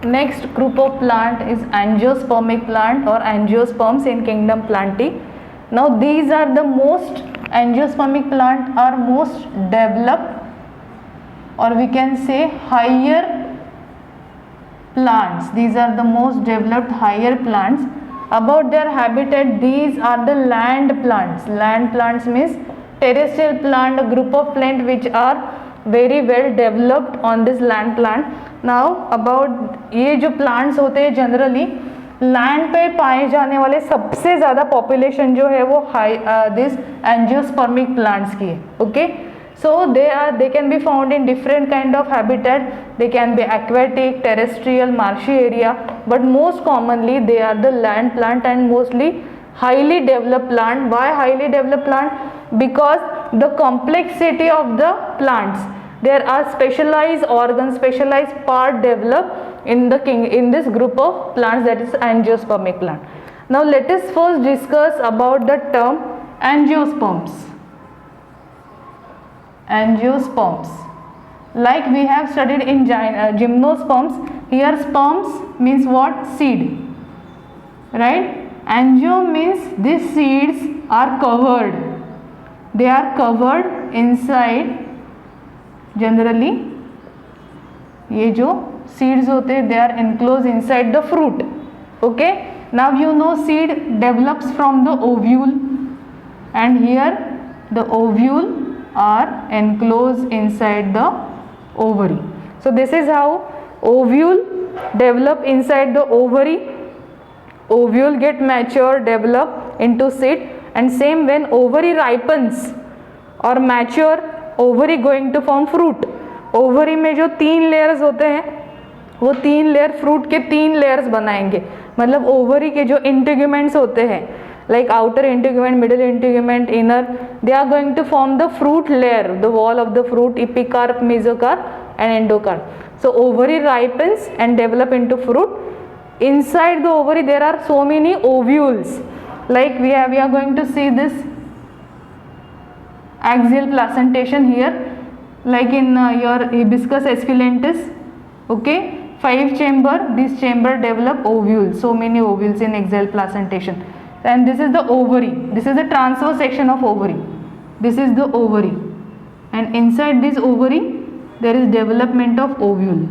Next group of plant is angiospermic plant or angiosperms in kingdom Plantae. Now these are the most, angiospermic plant are most developed, or we can say higher plants. These are the most developed higher plants. About their habitat, these are the land plants. Land plants means terrestrial plant, a group of plant which are very well developed on this land plant. Now about ये जो plants होते हैं generally land पे पाए जाने वाले सबसे ज़्यादा पॉपुलेशन जो है वो दिस एंजियोस्पर्मिक प्लांट्स की है. Okay, so they can be found in different kind of habitat. They can be aquatic, terrestrial, marshy area, but most commonly they are the land plant and mostly highly developed plant. Why highly developed plant? Because the complexity of the plants, there are specialized organs, specialized part developed in this group of plants, that is angiospermic plant. Now let us first discuss about the term angiosperms. Angiosperms, like we have studied in gymnosperms. Here sperms means what? Seed, right? Angio means these seeds are covered, they are covered inside. Generally ये जो seeds होते हैं, they are enclosed inside the fruit. Okay, now you know seed develops from the ovule, and here the ovule are enclosed inside the ovary. So this is how ovule develop inside the ovary. Ovule get mature, develop into seed, and same when ovary ripens or mature, ovary going to form fruit. Ovary में जो 3 layers होते हैं वो 3 layer fruit के 3 layers बनाएंगे. मतलब ovary के जो इंटीग्यूमेंट्स होते हैं, like outer integument, middle integument, inner, they are going to form the fruit layer, the wall of the fruit, epicarp, mesocarp and endocarp. So ovary ripens and develop into fruit. Inside the ovary there are so many ovules, like we are going to see this axial placentation here, like in your hibiscus esculentus. Okay, 5 chamber, this chamber develop ovules, so many ovules in axial placentation. And this is the ovary, this is the transverse section of ovary, this is the ovary, and inside this ovary there is development of ovule.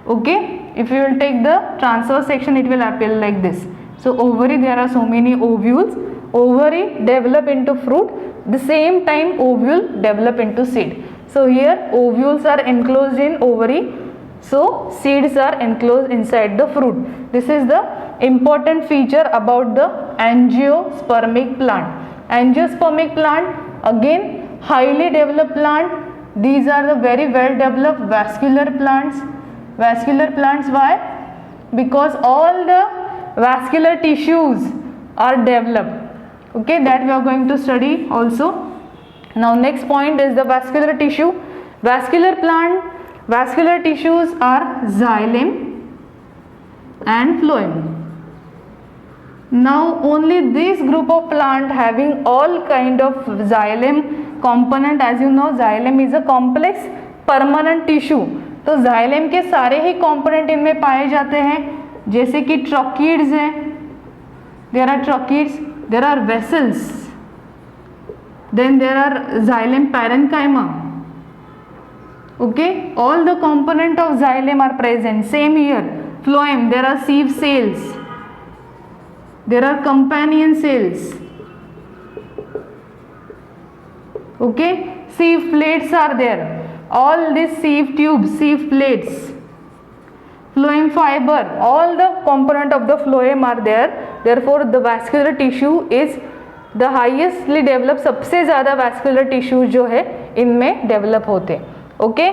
Okay, if you will take the transverse section it will appear like this. So ovary, there are so many ovules, ovary develop into fruit, the same time ovule develop into seed. So here ovules are enclosed in ovary, so seeds are enclosed inside the fruit. This is the important feature about the angiospermic plant. Angiospermic plant, again highly developed plant. These are the very well developed vascular plants. Vascular plants, why? Because all the vascular tissues are developed. Okay, that we are going to study also. Now next point is the vascular tissue. Vascular plant, vascular tissues are xylem and phloem. Now only this group of plant having all kind of xylem component. As you know, xylem is a complex permanent tissue. तो xylem के सारे ही component इनमें पाए जाते हैं, जैसे कि trocheids हैं, there are trocheids, there are vessels, then there are xylem parenchyma. Okay, all the component of xylem are present. Same here, phloem, there are sieve cells, there are companion cells. Okay, sieve plates are there, all these sieve tubes, sieve plates, phloem fiber, all the component of the phloem are there. Therefore the vascular tissue is the highestly developed, सबसे ज़्यादा vascular tissue जो है इनमें develop होते हैं. Okay,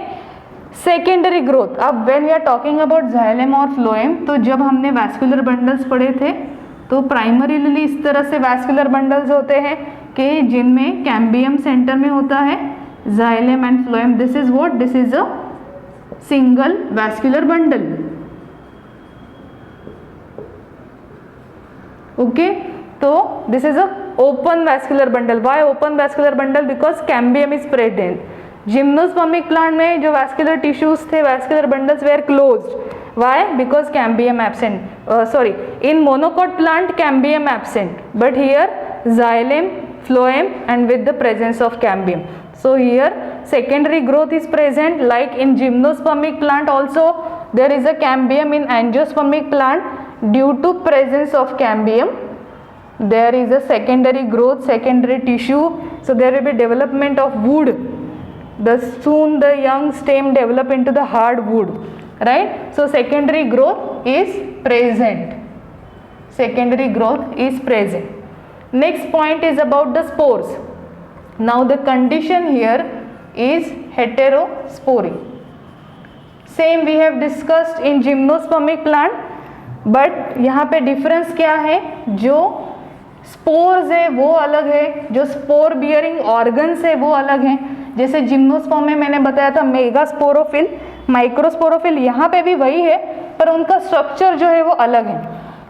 secondary growth. अब when we are talking about xylem और phloem, तो जब हमने वैस्कुलर बंडल्स पढ़े थे तो प्राइमरीली इस तरह से वैस्कुलर बंडल्स होते हैं कि जिनमें कैम्बियम सेंटर में होता है xylem and phloem. This is what, this is a single vascular bundle. Okay, तो this is a open vascular bundle. Why open vascular bundle? Because cambium is present. Gymnospermic plant में जो vascular tissues थे, vascular bundles were closed, Why? Because cambium absent. In monocot plant cambium absent, but here xylem, phloem, and with the presence of cambium. So here secondary growth is present, like in gymnospermic plant also there is a cambium in angiospermic plant. Due to presence of cambium, there is a secondary growth, secondary tissue, so there will be development of wood. Soon the young stem develop into the hard wood, right? So secondary growth is present. Secondary growth is present. Next point is about the spores. Now the condition here is heterospory. Same we have discussed in gymnospermic plant, but यहाँ पे difference क्या है? जो spores है वो अलग है, जो स्पोर बियरिंग ऑर्गन्स है वो अलग हैं. जैसे जिम्नोस्पर्म में मैंने बताया था मेगास्पोरोफिल, माइक्रोस्पोरोफिल, यहाँ पे भी वही है पर उनका स्ट्रक्चर जो है वो अलग है.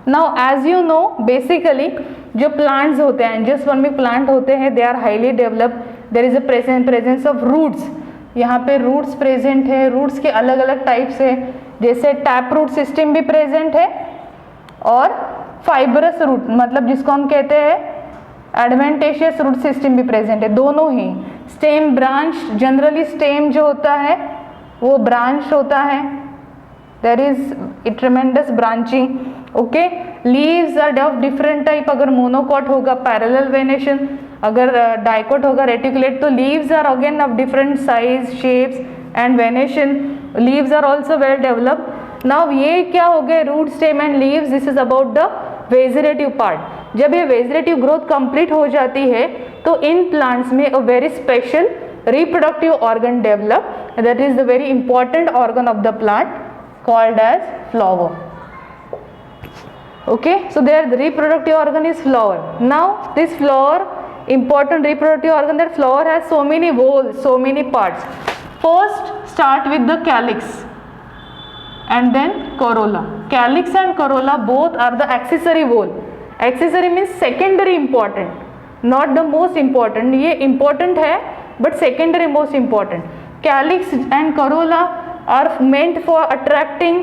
Now as you know basically जो प्लांट्स होते हैं, एंजियोस्पर्मिक प्लांट होते हैं, they are highly developed. There is a presence of roots. यहाँ पे रूट्स प्रेजेंट है. रूट्स के अलग अलग टाइप्स है, जैसे टैप रूट सिस्टम भी प्रेजेंट है और फाइबरस रूट मतलब जिसको हम कहते हैं एडवेंटेशियस रूट सिस्टम भी प्रेजेंट है. दोनों ही. स्टेम ब्रांच, जनरली स्टेम जो होता है वो ब्रांच होता है. There is a tremendous branching. Okay. Leaves are of different type. अगर मोनोकॉट होगा पैरेलल वेनेशन, अगर डाइकोट होगा रेटिकुलेट, तो leaves are again of different size, shapes and venation. Leaves are also well developed. Now ये क्या हो गए? Root, stem and leaves. This is about the vegetative part. जब ये वेजिटेटिव ग्रोथ कंप्लीट हो जाती है तो इन प्लांट्स में a very special reproductive organ develop. That is the very important organ of the plant called as flower. Okay, so their reproductive organ is flower. Now this flower, important reproductive organ, that flower has so many whorls, so many parts. First start with the calyx and then corolla. Calyx and corolla both are the accessory whorl. Accessory means secondary important, not the most important. ये important है but secondary most important. Calyx and corolla are meant for attracting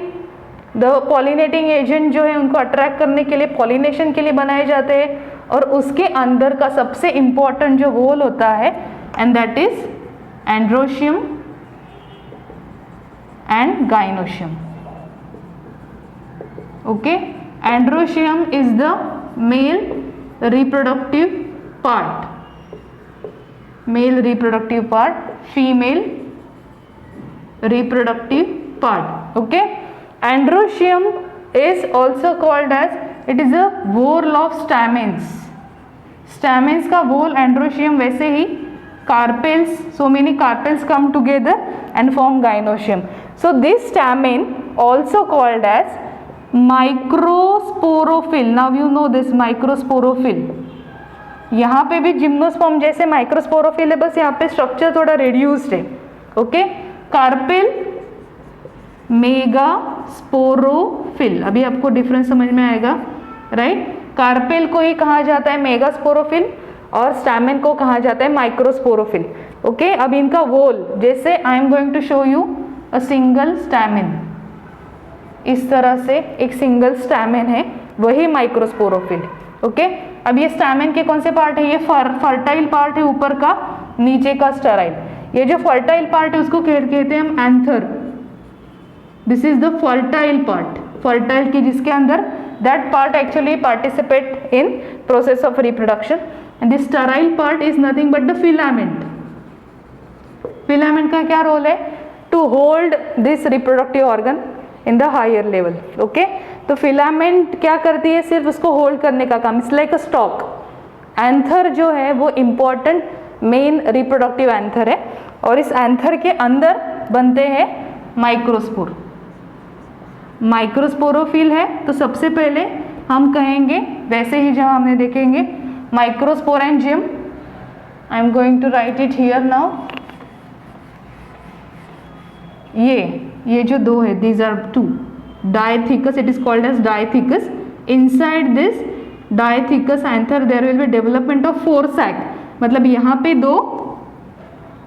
the pollinating agent. जो है उनको attract करने के लिए, pollination के लिए बनाए जाते हैं. और उसके अंदर का सबसे इम्पॉर्टेंट जो होल होता है and that is androecium and gynoecium. Okay. Androecium is the male reproductive part, male reproductive part, female reproductive part. Okay. Androecium is also called as, it is a whorl of stamens. Stamens का whorl androecium. वैसे ही carpels, so many carpels come together and form gynoecium. So this stamen also called as microsporophyll. Now you know this microsporophyll. यहाँ पे भी gymnosperm जैसे microsporophyll है, बस यहाँ पे स्ट्रक्चर थोड़ा रिड्यूस्ड है. ओके. Carpel, megasporophyll. अभी आपको डिफरेंस समझ में आएगा, राइट? कार्पेल को ही कहा जाता है मेगास्पोरोफिल और स्टैमेन को कहा जाता है माइक्रोस्पोरोफिल. ओके. अब इनका वोल, जैसे I am going to show you a single stamen. इस तरह से एक सिंगल स्टैमेन है, वही माइक्रोस्पोरोफिल. ओके. अब ये स्टैमेन के कौन से पार्ट है? ये फर्टाइल पार्ट है ऊपर का, नीचे का स्टेराइल. ये जो फर्टाइल पार्ट है उसको कहते हैं हम anther. This is the fertile part. Fertile की जिसके अंदर that part actually participate in process of reproduction. And this sterile part is nothing but the filament. Filament का क्या रोल है? To hold this reproductive organ in the higher level. Okay. तो filament क्या करती है? सिर्फ उसको होल्ड करने का काम. It's like a stalk. Anther जो है वो इम्पॉर्टेंट मेन रिप्रोडक्टिव एंथर है और इस एंथर के अंदर बनते हैं माइक्रोस्पोर. माइक्रोस्पोरोफिल है तो सबसे पहले हम कहेंगे, वैसे ही जहाँ हमने देखेंगे microsporangium. I am going to write it here now. ये जो दो है, these are two. Dithecous, it is called as dithecous. Inside this dithecous anther there will be development of 4 sac. मतलब यहाँ पे 2,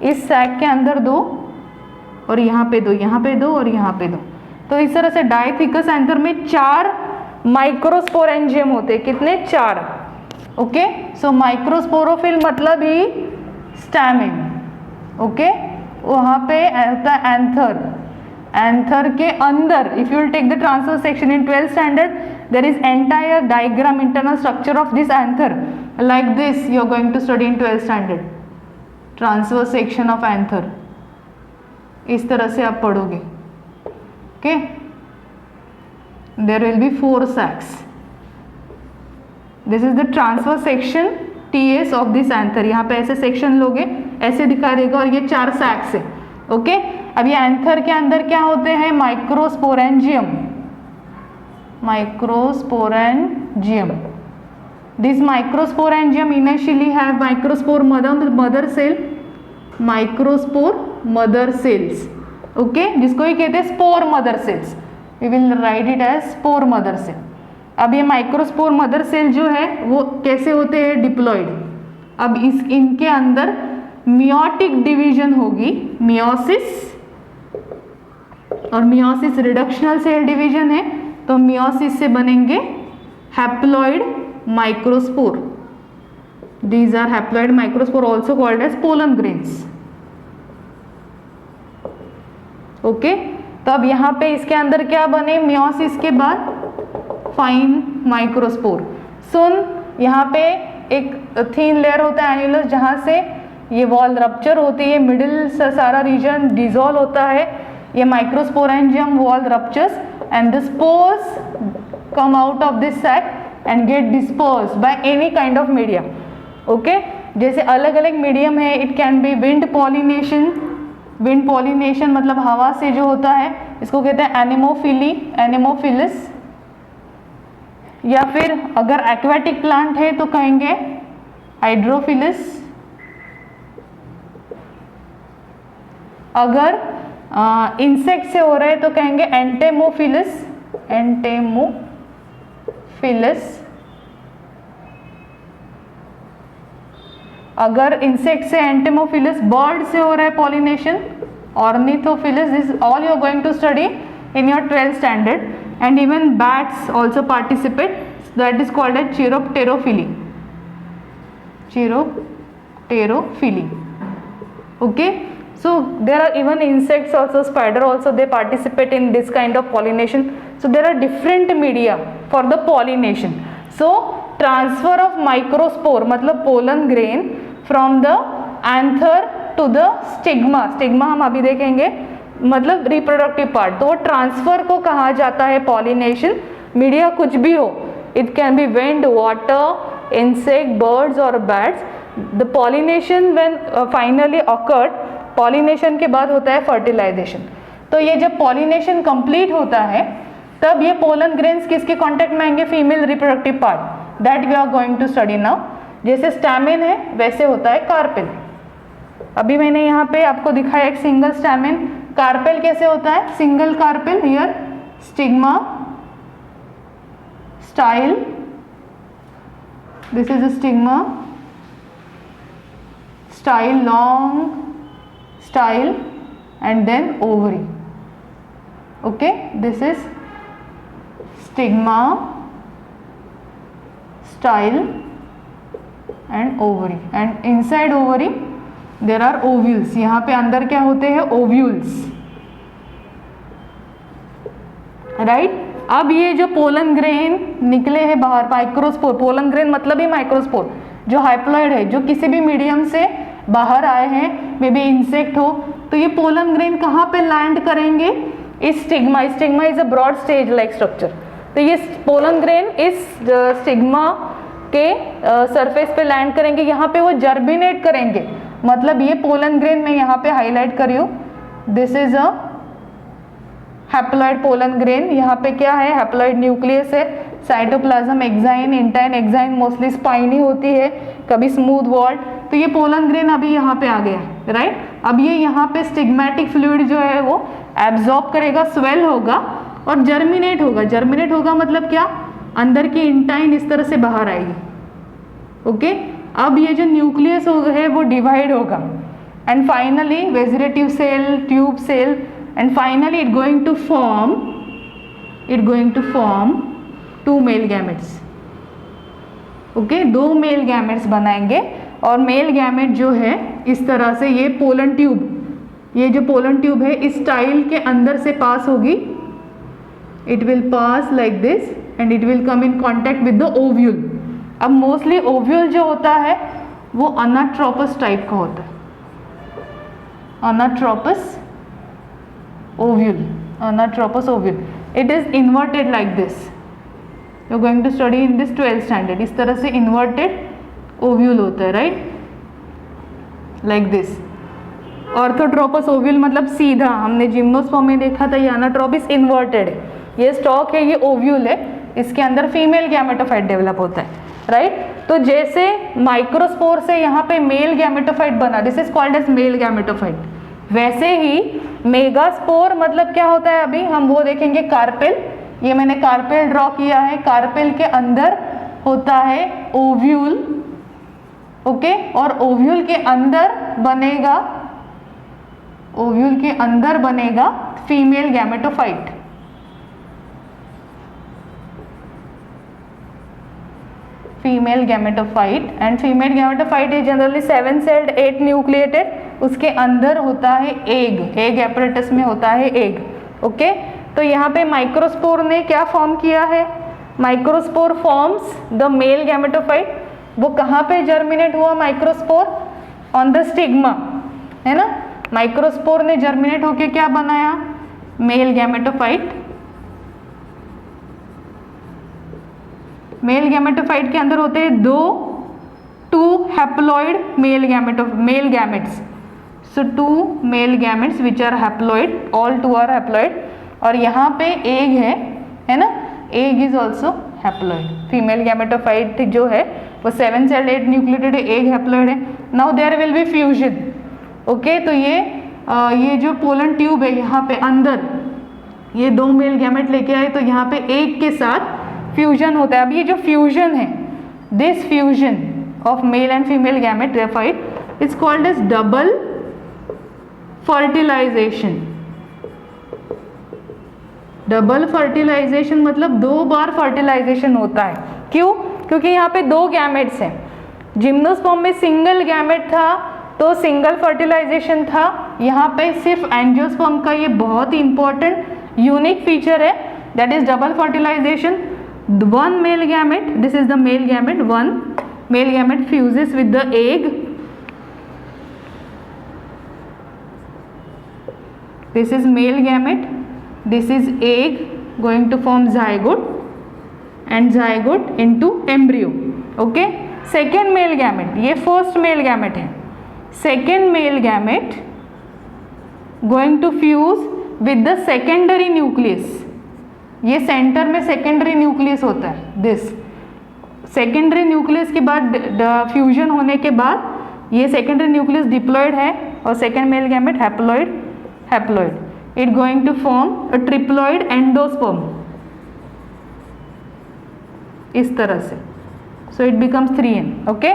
इस सैक के अंदर 2 और यहाँ पे 2, यहाँ पे 2 और यहाँ पे 2. तो इस तरह से डाइथिकस एंथर में 4 माइक्रोस्पोरेंजियम होते हैं। कितने? 4। ओके, सो माइक्रोस्पोरोफिल मतलब ही स्टैमेन। ओके, वहाँ पे एंथर, एंथर के अंदर if you will take the transverse section in 12th standard, there is entire diagram, internal structure of this anther like this you are going to study in 12th standard. Transverse section of anther इस तरह से आप पढ़ोगे। Okay, there will be 4 sacs. This is the transfer section TS of this anther. यहाँ पे ऐसे section लोगे, ऐसे दिखा देगा, और ये 4 सैक्स है। ओके, अब ये एंथर के अंदर क्या होते हैं? Microsporangium, microsporangium. This microsporangium initially have microspore mother cell, microspore mother cells. Okay, जिसको ही कहते हैं spore mother cells. We will write it as spore mother cell. अब ये माइक्रोस्पोर मदर सेल जो है वो कैसे होते हैं? डिप्लॉइड। अब इनके अंदर मियोटिक डिवीजन होगी, मियोसिस, और मियोसिस रिडक्शनल सेल डिवीजन है, तो मियोसिस से बनेंगे haploid microspore. These are haploid microspore also called as pollen grains. Okay, तो अब यहाँ पे इसके अंदर क्या बने? मियोसिस के बाद फाइन माइक्रोस्पोर। सुन, यहाँ पे एक थिन लेयर होता है एन्युलस, जहाँ से ये वॉल रप्चर होती है, मिडिल से सारा रीजन डिसॉल्व होता है, ये microsporangium wall ruptures and the spores come out of this sac and get dispersed by any kind of medium. Okay, जैसे अलग अलग मीडियम है, it can be wind pollination. Wind pollination मतलब हवा से जो होता है, इसको कहते हैं एनेमोफिली, एनेमोफिलिस। या फिर अगर एक्वेटिक प्लांट है तो कहेंगे हाइड्रोफिलिस। अगर इंसेक्ट से हो रहे हैं तो कहेंगे एंटेमोफिलिस, एंटेमोफिलिस। अगर इंसेक्ट से एंटेमोफिलिस, बर्ड से हो रहा है pollination, ornithophilous. This all you are going to study in your 12th standard, and even bats also participate, that is called as chiropterophily, chiropterophily. Okay, so there are even insects also, spider also, they participate in this kind of pollination. So there are different media for the pollination. So transfer of microspore मतलब pollen grain from the anther to the stigma, stigma हम अभी देखेंगे, मतलब reproductive part. तो वो transfer को कहा जाता है पॉलिनेशन। मीडिया कुछ भी हो, it can be wind, water, insect, birds और bats. The pollination when finally occurred, pollination के बाद होता है फर्टिलाइजेशन। तो ये जब पॉलिनेशन कंप्लीट होता है तब ये पोलन ग्रेन्स किसके कांटेक्ट में आएंगे? Female reproductive part, that we are going to study now. जैसे स्टैमेन है वैसे होता है कार्पेल। अभी मैंने यहाँ पे आपको दिखाया एक सिंगल स्टैमेन। कार्पेल कैसे होता है? Single carpel, here stigma, style, this is a stigma, style, long style, and then ovary. Okay, this is stigma, style and ovary, and inside ovary there are ovules. यहाँ पे अंदर क्या होते हैं? ovules, right. अब ये जो पोलन ग्रेन निकले हैं बाहर, माइक्रोस्पोर, पोलन ग्रेन मतलब ही माइक्रोस्पोर, जो हाइप्लॉइड है, जो किसी भी मीडियम से बाहर आए हैं, मे बी इंसेक्ट हो, तो ये पोलन ग्रेन कहाँ पे लैंड करेंगे? इस stigma. Stigma is a broad stage like structure. तो ये पोलन ग्रेन इस स्टिग्मा के सरफेस पे लैंड करेंगे. यहाँ पे वो जर्मिनेट करेंगे. मतलब ये पोलन ग्रेन मैं यहाँ पे हाईलाइट कर रही हूँ. This is a haploid pollen grain. यहाँ पे क्या है? हैप्लॉइड न्यूक्लियस है, cytoplasm, exine, intine. Exine mostly spiny होती है, कभी स्मूथ वॉल्ड. तो ये पोलन ग्रेन अभी यहाँ पे आ गया है, राइट. अब ये यहाँ पे स्टिग्मेटिक फ्लूइड जो है वो एब्जॉर्ब करेगा, स्वेल होगा और जर्मिनेट होगा. जर्मिनेट होगा मतलब क्या? अंदर की इंटाइन इस तरह से बाहर आएगी. ओके. अब ये जो न्यूक्लियस है वो डिवाइड होगा, and finally vegetative cell, tube cell, and finally it going to form it going to form 2 male gametes. Okay, 2 male gametes बनाएंगे। और मेल गैमेट जो है इस तरह से, ये पोलन ट्यूब, ये जो पोलन ट्यूब है इस टाइल के अंदर से पास होगी। It will pass like this and it will come in contact with the ovule. अब मोस्टली ओव्यूल जो होता है वो अनाट्रोपस टाइप का होता है, anatropous ovule, anatropous ovule. It is inverted like this. You are going to study in this 12th standard. इस तरह से इन्वर्टेड ओव्यूल होता है, right, like this. Orthotropous ovule मतलब सीधा, हमने जिम्नोस्पर्म में देखा था, ये अनाट्रोपिस इन्वर्टेड है, ये स्टॉक है, ये ओव्यूल है, इसके अंदर फीमेल गैमेटोफाइट डेवलप होता है, राइट। तो जैसे माइक्रोस्पोर से यहाँ पे मेल गैमेटोफाइट बना, this is called as male gametophyte, वैसे ही मेगास्पोर मतलब क्या होता है अभी हम वो देखेंगे। कार्पेल, ये मैंने कार्पेल ड्रॉ किया है, कार्पेल के अंदर होता है ओव्यूल, ओके, और ओव्यूल के अंदर बनेगा, ओव्यूल के अंदर बनेगा female gametophyte. Female gametophyte, and female gametophyte is generally 7 celled 8 nucleated. उसके अंदर होता है एग, एग एपरेटस में होता है एग, ओके। तो यहाँ पे माइक्रोस्पोर ने क्या फॉर्म किया है, microspore forms the male gametophyte. वो कहाँ पे जर्मिनेट हुआ माइक्रोस्पोर, ऑन द स्टिग्मा, है ना। माइक्रोस्पोर ने जर्मिनेट होके क्या बनाया, मेल गैमेटोफाइट। मेल गैमेटोफाइट के अंदर होते हैं 2 haploid male gametes. So 2 male gametes which are haploid, all 2 are haploid. और यहाँ पे एग है ना, egg is also haploid. Female gametophyte जो है वो 7 सेल्ड 8 न्यूक्लिएटेड, एग हैप्लॉइड है। Now there will be fusion, okay. तो ये जो पोलन ट्यूब है यहाँ पे अंदर, ये 2 मेल गैमेट लेके आए, तो यहाँ पे एग के साथ फ्यूजन होता है। अब ये जो फ्यूजन है, this fusion of male and female gametophyte is called as double fertilisation. Double fertilisation मतलब 2 बार फर्टिलाइजेशन होता है। क्यों? क्योंकि यहाँ पे 2 गैमेट्स हैं। जिम्नोस्पर्म में सिंगल गैमेट था तो सिंगल फर्टिलाइजेशन था। यहाँ पे सिर्फ एंजियोस्पर्म का ये बहुत ही इंपॉर्टेंट यूनिक फीचर है, that is double fertilisation. 1 male gamete, this is the male gamete, 1 male gamete fuses with the egg, this is male gamete, this is egg going to form zygote and zygote into embryo, okay। second male gamete, ये first male gamete है, second male gamete going to fuse with the secondary nucleus। ये centre में secondary nucleus होता है, this secondary nucleus के बाद fusion होने के बाद ये सेकेंडरी न्यूक्लियस डिप्लॉयड है और second male gamete haploid. It going to form a triploid endosperm, इस तरह से। So it becomes 3n, okay.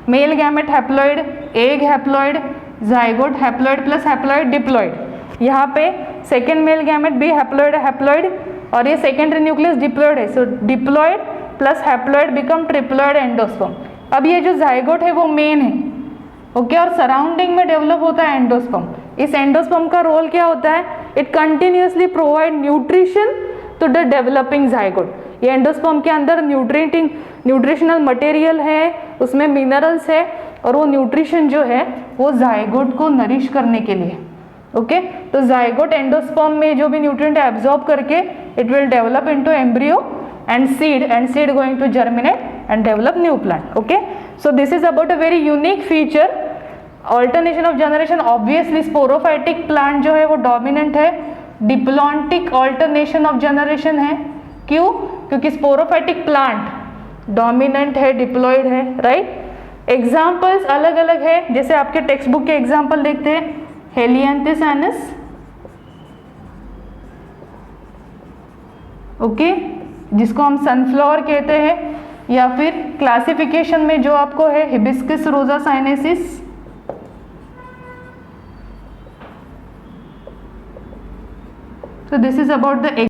Male gamete haploid, egg haploid, zygote haploid plus haploid diploid. यहाँ पे सेकेंड मेल गैमेट भी haploid और ये सेकेंडरी न्यूक्लियस डिप्लॉयड है। So diploid plus haploid become triploid endosperm. अब ये जो जाइगोट है वो मेन है, ओके, और सराउंडिंग में डेवलप होता है एंडोस्पर्म। इस एंडोस्पर्म का रोल क्या होता है, it continuously provide nutrition to the developing zygote. ये एंडोस्पर्म के अंदर न्यूट्रिशनल मटेरियल है, उसमें मिनरल्स है, और वो न्यूट्रिशन जो है वो जाइगोट को नरिश करने के लिए, ओके। तो जाइगोट एंडोस्पर्म में जो भी न्यूट्रिएंट है एब्जॉर्ब करके it will develop into embryo and seed going to germinate and develop new plant, okay. So this is about a very unique feature, alternation of generation. Obviously sporophytic plant जो है वो dominant है, diplontic alternation of generation है। क्यों? क्योंकि sporophytic plant dominant है, diploid है, right. Examples अलग अलग है, जैसे आपके टेक्स्ट बुक के एग्जाम्पल देखते हैं, हेलियांथस एनस, ओके, जिसको हम सनफ्लावर कहते हैं, या फिर क्लासिफिकेशन में जो आपको है हिबिस्कस रोजा sinensis, so this is about the